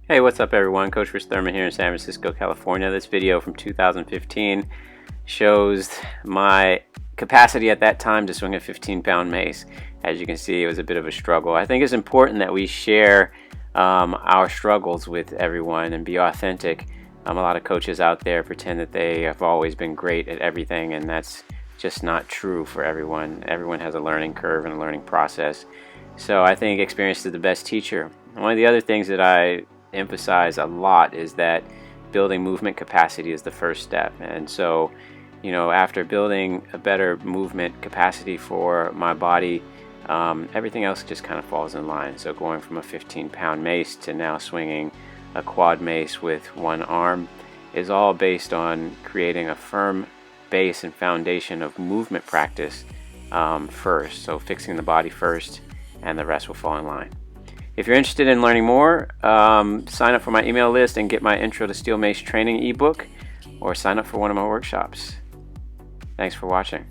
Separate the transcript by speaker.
Speaker 1: Hey, what's up everyone? Coach Rich Thurman here in San Francisco, California. This video from 2015 shows my capacity at that time to swing a 15-pound mace. As you can see, it was a bit of a struggle. I think it's important that we share our struggles with everyone and be authentic. A lot of coaches out there pretend that they have always been great at everything, and that's just not true for everyone. Everyone has a learning curve and a learning process. So I think experience is the best teacher. One of the other things that I emphasize a lot is that building movement capacity is the first step. And so, after building a better movement capacity for my body, everything else just kind of falls in line. So going from a 15-pound mace to now swinging a quad mace with one arm is all based on creating a firm base and foundation of movement practice first. So fixing the body first, and the rest will fall in line. If you're interested in learning more, sign up for my email list and get my Intro to Steel Mace training ebook, or sign up for one of my workshops. Thanks for watching.